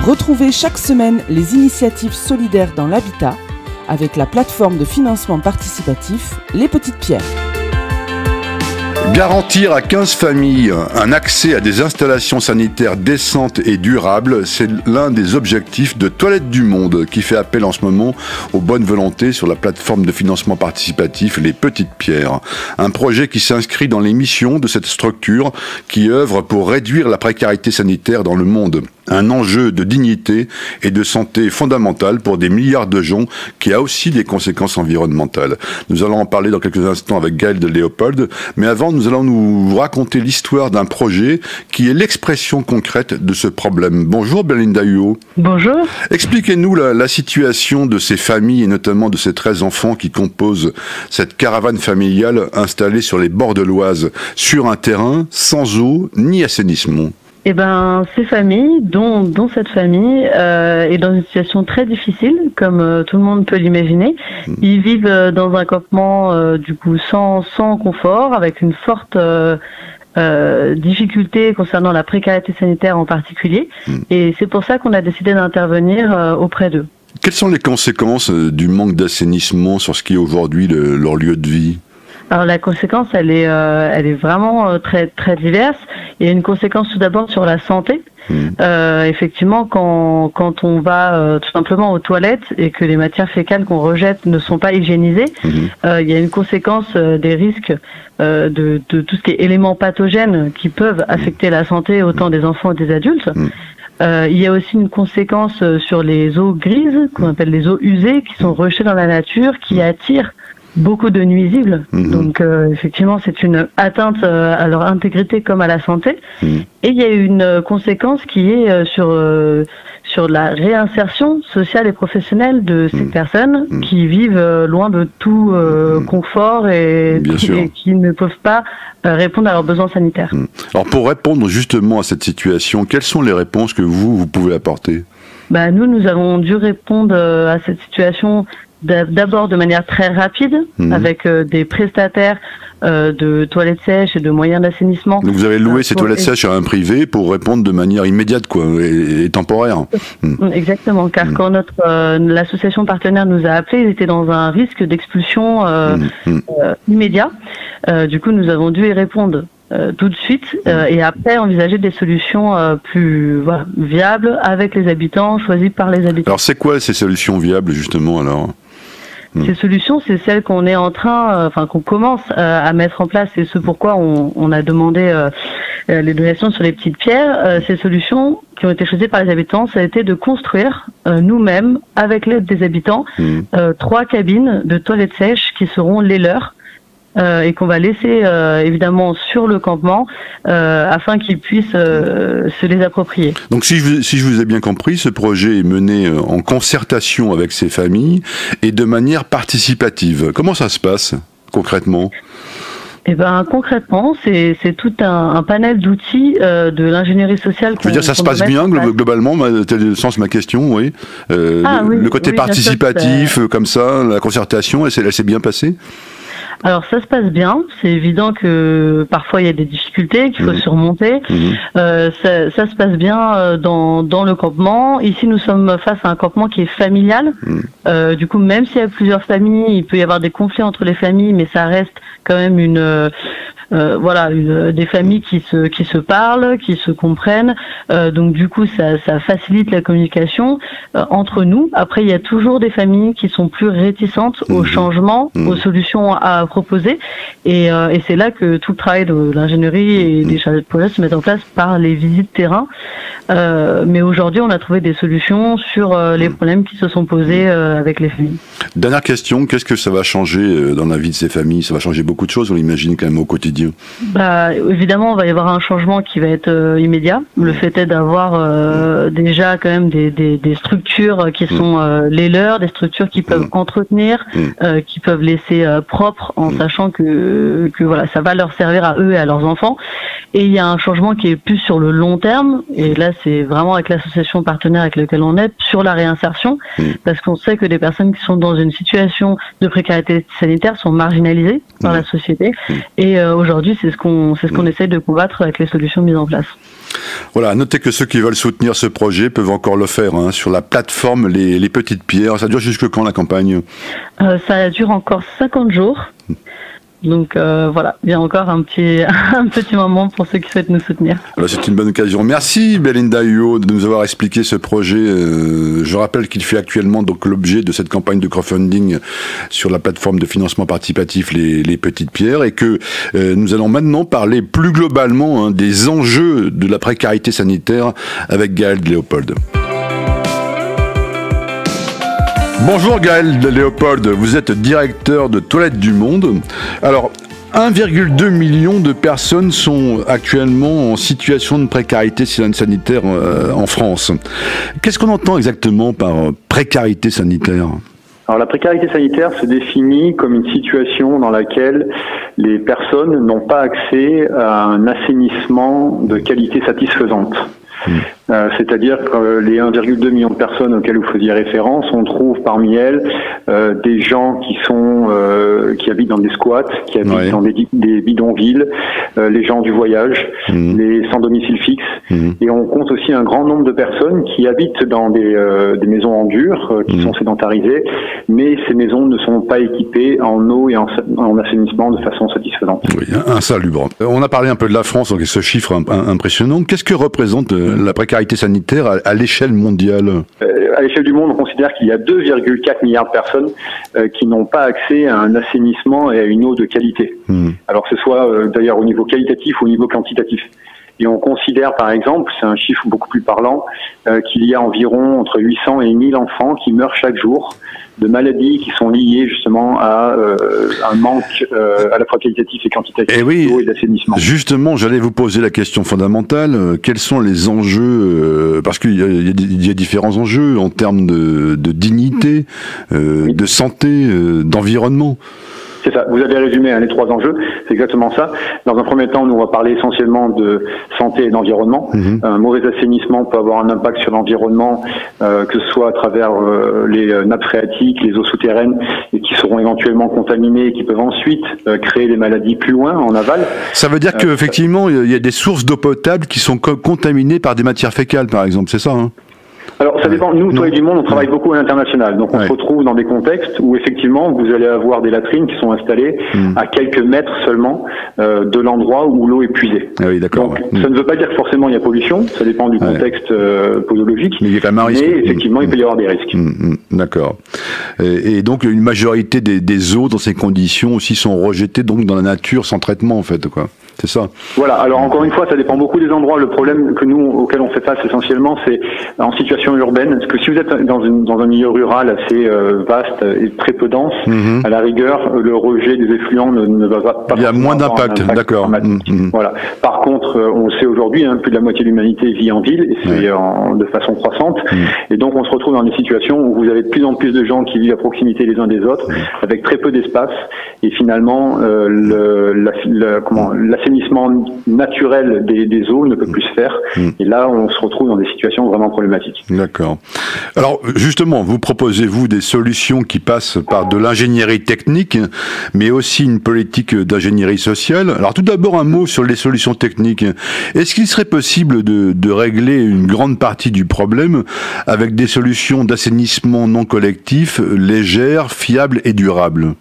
Retrouvez chaque semaine les initiatives solidaires dans l'habitat avec la plateforme de financement participatif Les Petites Pierres. Garantir à 15 familles un accès à des installations sanitaires décentes et durables, c'est l'un des objectifs de Toilettes du Monde qui fait appel en ce moment aux bonnes volontés sur la plateforme de financement participatif Les Petites Pierres. Un projet qui s'inscrit dans les missions de cette structure qui œuvre pour réduire la précarité sanitaire dans le monde. Un enjeu de dignité et de santé fondamentale pour des milliards de gens qui a aussi des conséquences environnementales. Nous allons en parler dans quelques instants avec Gaël de Léopold, mais avant nous allons nous raconter l'histoire d'un projet qui est l'expression concrète de ce problème. Bonjour Belinda Huot. Bonjour. Expliquez-nous la situation de ces familles et notamment de ces 13 enfants qui composent cette caravane familiale installée sur les bords de l'Oise, sur un terrain sans eau ni assainissement. Eh ben, ces familles, dont cette famille, est dans une situation très difficile, comme tout le monde peut l'imaginer. Ils vivent dans un campement, du coup, sans confort, avec une forte difficulté concernant la précarité sanitaire en particulier. Et c'est pour ça qu'on a décidé d'intervenir auprès d'eux. Quelles sont les conséquences du manque d'assainissement sur ce qui est aujourd'hui leur lieu de vie ? Alors la conséquence, elle est vraiment très très diverse. Il y a une conséquence tout d'abord sur la santé. Effectivement, quand on va tout simplement aux toilettes et que les matières fécales qu'on rejette ne sont pas hygiénisées, il y a une conséquence des risques de tout ce qui est éléments pathogènes qui peuvent affecter la santé autant des enfants que des adultes. Il y a aussi une conséquence sur les eaux grises, qu'on appelle les eaux usées, qui sont rejetées dans la nature, qui attirent beaucoup de nuisibles. Donc effectivement c'est une atteinte à leur intégrité comme à la santé. Et il y a une conséquence qui est sur la réinsertion sociale et professionnelle de ces personnes qui vivent loin de tout confort et qui ne peuvent pas répondre à leurs besoins sanitaires. Alors pour répondre justement à cette situation, quelles sont les réponses que vous pouvez apporter ? Nous avons dû répondre à cette situation d'abord de manière très rapide, avec des prestataires de toilettes sèches et de moyens d'assainissement. Donc vous avez loué ces toilettes sèches à un privé pour répondre de manière immédiate et temporaire. Exactement, car quand l'association partenaire nous a appelés, ils étaient dans un risque d'expulsion immédiat. Du coup, nous avons dû y répondre tout de suite et après envisager des solutions plus viables avec les habitants, choisies par les habitants. Alors c'est quoi ces solutions viables justement alors ? Ces solutions, c'est celles qu'on est en train, qu'on commence à mettre en place. C'est ce pourquoi on a demandé les donations sur les petites pierres. Ces solutions qui ont été choisies par les habitants, ça a été de construire nous-mêmes, avec l'aide des habitants, 3 cabines de toilettes sèches qui seront les leurs. Et qu'on va laisser évidemment sur le campement afin qu'ils puissent se les approprier. Donc si je vous ai bien compris, ce projet est mené en concertation avec ces familles et de manière participative. Comment ça se passe concrètement ? Eh ben concrètement, c'est tout un panel d'outils de l'ingénierie sociale. Je veux dire, ça se passe bien globalement, tel est le sens de ma question, oui. Le côté participatif, comme ça, la concertation, elle s'est bien passée ? Alors ça se passe bien, c'est évident que parfois il y a des difficultés qu'il faut surmonter. Ça se passe bien dans le campement. Ici nous sommes face à un campement qui est familial. Du coup même s'il y a plusieurs familles, il peut y avoir des conflits entre les familles, mais ça reste quand même des familles qui se parlent, qui se comprennent. Donc du coup ça facilite la communication entre nous. Après il y a toujours des familles qui sont plus réticentes au changement, aux solutions à proposer, et c'est là que tout le travail de l'ingénierie et des chargés de projet se met en place par les visites terrain. Mais aujourd'hui on a trouvé des solutions sur les problèmes qui se sont posés avec les familles. Dernière question, qu'est-ce que ça va changer dans la vie de ces familles ? Ça va changer beaucoup de choses, on l'imagine quand même au quotidien. Évidemment, il va y avoir un changement qui va être immédiat. Le fait est d'avoir déjà quand même des structures qui sont les leurs, des structures qui peuvent entretenir, qui peuvent laisser propre, en sachant que ça va leur servir à eux et à leurs enfants. Et il y a un changement qui est plus sur le long terme. Et là, c'est vraiment avec l'association partenaire avec laquelle on est sur la réinsertion, parce qu'on sait que des personnes qui sont dans une situation de précarité sanitaire sont marginalisées par la société. Et aujourd'hui, c'est ce qu'on essaie de combattre avec les solutions mises en place. Voilà, notez que ceux qui veulent soutenir ce projet peuvent encore le faire sur la plateforme Les Petites Pierres. Ça dure jusque quand la campagne? Ça dure encore 50 jours. Donc voilà, il y a encore un petit moment pour ceux qui souhaitent nous soutenir. Voilà, c'est une bonne occasion. Merci Belinda Huot de nous avoir expliqué ce projet. Je rappelle qu'il fait actuellement donc l'objet de cette campagne de crowdfunding sur la plateforme de financement participatif Les Petites Pierres, et que nous allons maintenant parler plus globalement des enjeux de la précarité sanitaire avec Gaël Léopold. Bonjour Gaël Léopold, vous êtes directeur de Toilettes du Monde. Alors, 1,2 million de personnes sont actuellement en situation de précarité sanitaire en France. Qu'est-ce qu'on entend exactement par précarité sanitaire ? Alors la précarité sanitaire se définit comme une situation dans laquelle les personnes n'ont pas accès à un assainissement de qualité satisfaisante. C'est-à-dire que les 1,2 million de personnes auxquelles vous faisiez référence, on trouve parmi elles des gens qui habitent dans des squats, qui habitent dans des bidonvilles, les gens du voyage, les sans domicile fixe, et on compte aussi un grand nombre de personnes qui habitent dans des maisons en dur, qui sont sédentarisées, mais ces maisons ne sont pas équipées en eau et en assainissement de façon satisfaisante. Oui, insalubre. On a parlé un peu de la France, donc ce chiffre impressionnant. Qu'est-ce que représente la précarité sanitaire à l'échelle mondiale? À l'échelle du monde, on considère qu'il y a 2,4 milliards de personnes qui n'ont pas accès à un assainissement et à une eau de qualité. Alors que ce soit d'ailleurs au niveau qualitatif ou au niveau quantitatif. Et on considère par exemple, c'est un chiffre beaucoup plus parlant, qu'il y a environ entre 800 et 1000 enfants qui meurent chaque jour de maladies qui sont liées justement à un manque à la fois qualitatif et quantitatif d'eau et d'assainissement. Justement, j'allais vous poser la question fondamentale. Quels sont les enjeux, parce qu'il y a différents enjeux en termes de dignité, de santé, d'environnement. C'est ça, vous avez résumé les trois enjeux, c'est exactement ça. Dans un premier temps, nous on va parler essentiellement de santé et d'environnement. Un mauvais assainissement peut avoir un impact sur l'environnement, que ce soit à travers les nappes phréatiques, les eaux souterraines, et qui seront éventuellement contaminées et qui peuvent ensuite créer des maladies plus loin, en aval. Ça veut dire qu'effectivement, il y a des sources d'eau potable qui sont contaminées par des matières fécales, par exemple, c'est ça Alors ça dépend, nous, Toilettes du Monde, on travaille beaucoup à l'international, donc on se retrouve dans des contextes où effectivement vous allez avoir des latrines qui sont installées à quelques mètres seulement de l'endroit où l'eau est puisée. Ah oui, d'accord. Donc ça ne veut pas dire que forcément il y a pollution, ça dépend du contexte posologique, mais il y a quand même un risque. Mais effectivement il peut y avoir des risques. D'accord. Et donc une majorité des eaux dans ces conditions aussi sont rejetées donc dans la nature sans traitement en fait, quoi. C'est ça. Voilà, alors encore une fois, ça dépend beaucoup des endroits. Le problème que nous, auquel on fait face essentiellement, c'est en situation urbaine. Parce que si vous êtes dans un milieu rural assez vaste et très peu dense, à la rigueur, le rejet des effluents ne va pas... Il y a moins d'impact, d'accord. Voilà. Par contre, on le sait aujourd'hui, plus de la moitié de l'humanité vit en ville, et c'est de façon croissante. Et donc, on se retrouve dans des situations où vous avez de plus en plus de gens qui vivent à proximité les uns des autres, avec très peu d'espace. Et finalement, l'assainissement naturel des eaux ne peut plus se faire. Et là, on se retrouve dans des situations vraiment problématiques. D'accord. Alors, justement, vous proposez-vous des solutions qui passent par de l'ingénierie technique, mais aussi une politique d'ingénierie sociale. Alors, tout d'abord, un mot sur les solutions techniques. Est-ce qu'il serait possible de régler une grande partie du problème avec des solutions d'assainissement non collectif, légères, fiables et durables ?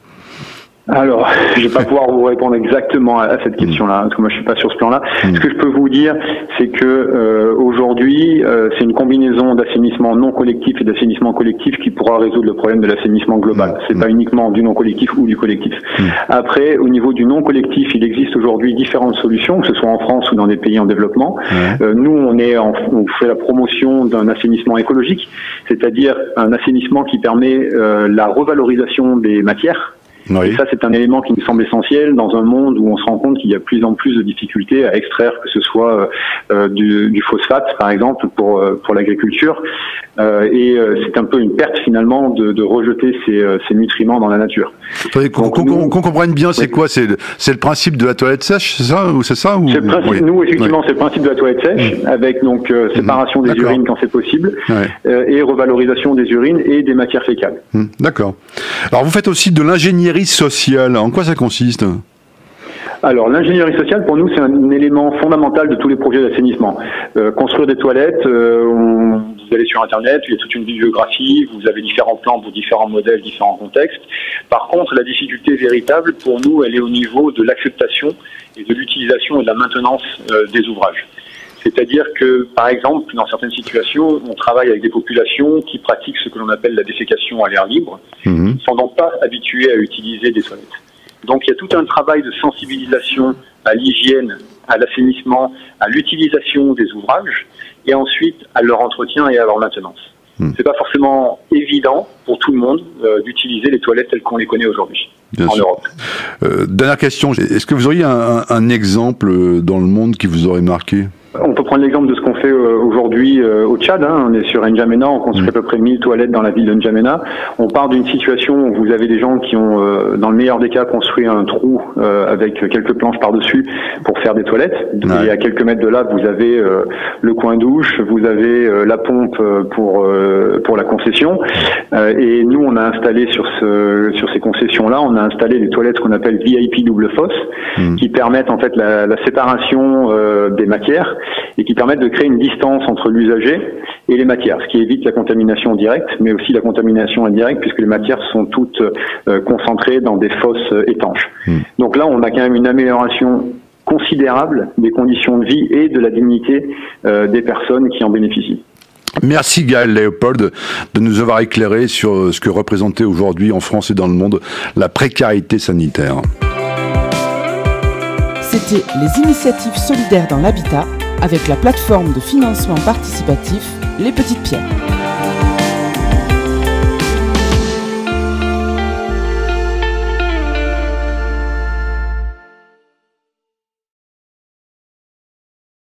Alors, je vais pas pouvoir vous répondre exactement à cette question-là, parce que moi je suis pas sur ce plan-là. Ce que je peux vous dire, c'est que aujourd'hui, c'est une combinaison d'assainissement non collectif et d'assainissement collectif qui pourra résoudre le problème de l'assainissement global. C'est pas uniquement du non collectif ou du collectif. Après, au niveau du non collectif, il existe aujourd'hui différentes solutions, que ce soit en France ou dans des pays en développement. Nous, on fait la promotion d'un assainissement écologique, c'est-à-dire un assainissement qui permet la revalorisation des matières. Oui. Et ça, c'est un élément qui nous semble essentiel dans un monde où on se rend compte qu'il y a de plus en plus de difficultés à extraire, que ce soit du phosphate, par exemple, pour l'agriculture. C'est un peu une perte finalement de rejeter ces nutriments dans la nature. Qu'on comprenne bien, c'est quoi? C'est le principe de la toilette sèche, c'est ça? C'est le principe, oui. nous, effectivement, c'est le principe de la toilette sèche, avec donc séparation des urines quand c'est possible, et revalorisation des urines et des matières fécales. D'accord. Alors, vous faites aussi de l'ingénierie sociale. En quoi ça consiste? Alors, l'ingénierie sociale, pour nous, c'est un élément fondamental de tous les projets d'assainissement. Construire des toilettes, vous allez sur Internet, il y a toute une bibliographie, vous avez différents plans pour différents modèles, différents contextes. Par contre, la difficulté véritable, pour nous, elle est au niveau de l'acceptation et de l'utilisation et de la maintenance des ouvrages. C'est-à-dire que, par exemple, dans certaines situations, on travaille avec des populations qui pratiquent ce que l'on appelle la défécation à l'air libre, qui ne sont donc pas habituées à utiliser des toilettes. Donc il y a tout un travail de sensibilisation à l'hygiène, à l'assainissement, à l'utilisation des ouvrages, et ensuite à leur entretien et à leur maintenance. C'est pas forcément évident pour tout le monde d'utiliser les toilettes telles qu'on les connaît aujourd'hui en Europe. Dernière question, est-ce que vous auriez un exemple dans le monde qui vous aurait marqué? On peut prendre l'exemple de ce qu'on fait aujourd'hui au Tchad. On est sur N'Djamena, on construit à peu près 1000 toilettes dans la ville de N'Djamena. On part d'une situation où vous avez des gens qui ont, dans le meilleur des cas, construit un trou avec quelques planches par-dessus pour faire des toilettes. Et à quelques mètres de là, vous avez le coin douche, vous avez la pompe pour la concession. Et nous, on a installé sur ces concessions-là, on a installé les toilettes qu'on appelle VIP double fosse, qui permettent en fait la séparation des matières et qui permettent de créer une distance entre l'usager et les matières, ce qui évite la contamination directe, mais aussi la contamination indirecte, puisque les matières sont toutes concentrées dans des fosses étanches. Donc là, on a quand même une amélioration considérable des conditions de vie et de la dignité des personnes qui en bénéficient. Merci Gaël Léopold de nous avoir éclairé sur ce que représentait aujourd'hui en France et dans le monde la précarité sanitaire. C'était les initiatives solidaires dans l'habitat avec la plateforme de financement participatif Les Petites Pierres.